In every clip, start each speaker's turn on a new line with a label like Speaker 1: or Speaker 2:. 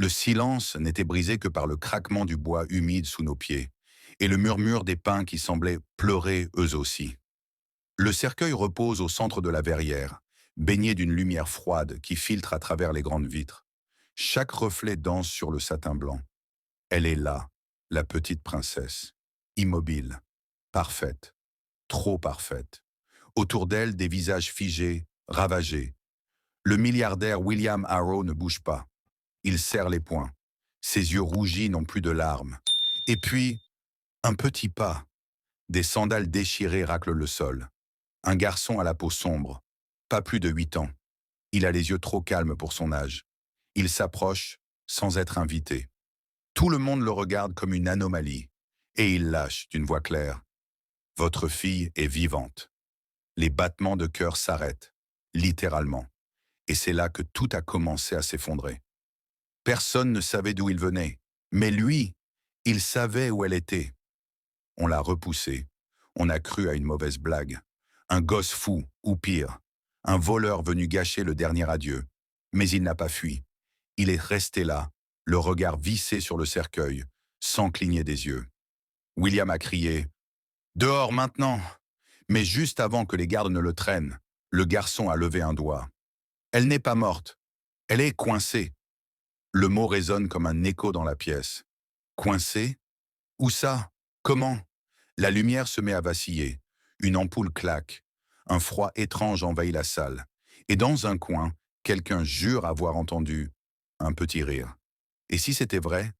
Speaker 1: Le silence n'était brisé que par le craquement du bois humide sous nos pieds et le murmure des pins qui semblaient pleurer eux aussi. Le cercueil repose au centre de la verrière, baigné d'une lumière froide qui filtre à travers les grandes vitres. Chaque reflet danse sur le satin blanc. Elle est là, la petite princesse, immobile, parfaite, trop parfaite. Autour d'elle, des visages figés, ravagés. Le milliardaire William Harrow ne bouge pas. Il serre les poings. Ses yeux rougis n'ont plus de larmes. Et puis, un petit pas. Des sandales déchirées raclent le sol. Un garçon à la peau sombre. Pas plus de 8 ans. Il a les yeux trop calmes pour son âge. Il s'approche sans être invité. Tout le monde le regarde comme une anomalie. Et il lâche d'une voix claire. Votre fille est vivante. Les battements de cœur s'arrêtent, littéralement. Et c'est là que tout a commencé à s'effondrer. Personne ne savait d'où il venait. Mais lui, il savait où elle était. On l'a repoussé. On a cru à une mauvaise blague. Un gosse fou, ou pire. Un voleur venu gâcher le dernier adieu. Mais il n'a pas fui. Il est resté là, le regard vissé sur le cercueil, sans cligner des yeux. William a crié « Dehors maintenant !» Mais juste avant que les gardes ne le traînent, le garçon a levé un doigt. Elle n'est pas morte. Elle est coincée. Le mot résonne comme un écho dans la pièce. Coincée? Où ça? Comment? La lumière se met à vaciller. Une ampoule claque. Un froid étrange envahit la salle. Et dans un coin, quelqu'un jure avoir entendu un petit rire. Et si c'était vrai?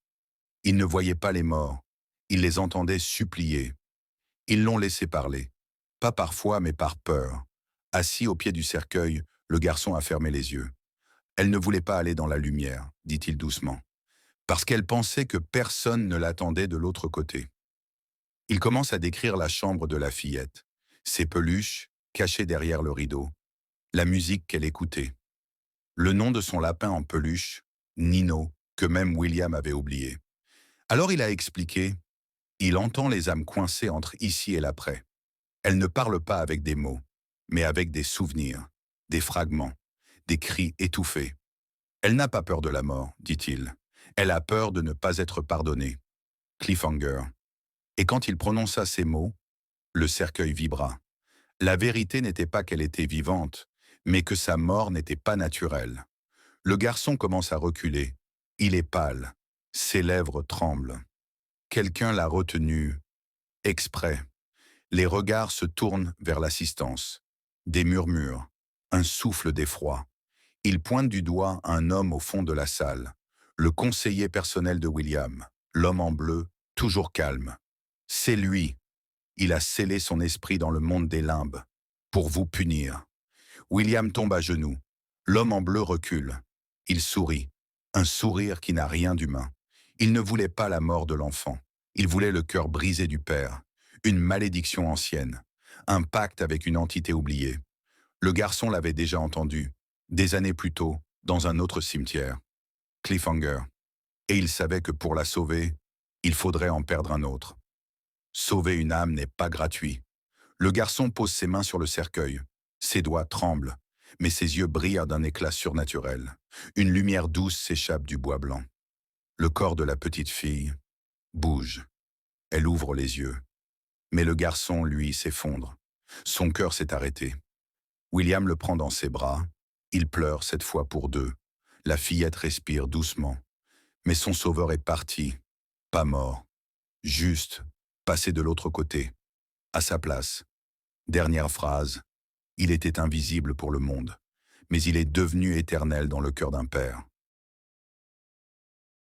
Speaker 1: Il ne voyait pas les morts. Il les entendait supplier. Ils l'ont laissé parler. Pas par foi, mais par peur. Assis au pied du cercueil, le garçon a fermé les yeux. Elle ne voulait pas aller dans la lumière, dit-il doucement, parce qu'elle pensait que personne ne l'attendait de l'autre côté. Il commence à décrire la chambre de la fillette, ses peluches cachées derrière le rideau, la musique qu'elle écoutait, le nom de son lapin en peluche, Nino, que même William avait oublié. Alors il a expliqué, il entend les âmes coincées entre ici et l'après. Elle ne parle pas avec des mots, mais avec des souvenirs, des fragments, des cris étouffés. Elle n'a pas peur de la mort, dit-il. Elle a peur de ne pas être pardonnée. Cliffhanger. Et quand il prononça ces mots, le cercueil vibra. La vérité n'était pas qu'elle était vivante, mais que sa mort n'était pas naturelle. Le garçon commence à reculer. Il est pâle. Ses lèvres tremblent. Quelqu'un l'a retenu, exprès. Les regards se tournent vers l'assistance. Des murmures, un souffle d'effroi. Il pointe du doigt un homme au fond de la salle, le conseiller personnel de William, l'homme en bleu, toujours calme. C'est lui. Il a scellé son esprit dans le monde des limbes, pour vous punir. William tombe à genoux. L'homme en bleu recule. Il sourit. Un sourire qui n'a rien d'humain. Il ne voulait pas la mort de l'enfant. Il voulait le cœur brisé du père. Une malédiction ancienne. Un pacte avec une entité oubliée. Le garçon l'avait déjà entendu, des années plus tôt, dans un autre cimetière. Cliffhanger. Et il savait que pour la sauver, il faudrait en perdre un autre. Sauver une âme n'est pas gratuit. Le garçon pose ses mains sur le cercueil. Ses doigts tremblent, mais ses yeux brillent d'un éclat surnaturel. Une lumière douce s'échappe du bois blanc. Le corps de la petite fille bouge. Elle ouvre les yeux. Mais le garçon, lui, s'effondre. Son cœur s'est arrêté. William le prend dans ses bras. Il pleure cette fois pour deux. La fillette respire doucement. Mais son sauveur est parti, pas mort. Juste, passé de l'autre côté, à sa place. Dernière phrase. Il était invisible pour le monde, mais il est devenu éternel dans le cœur d'un père.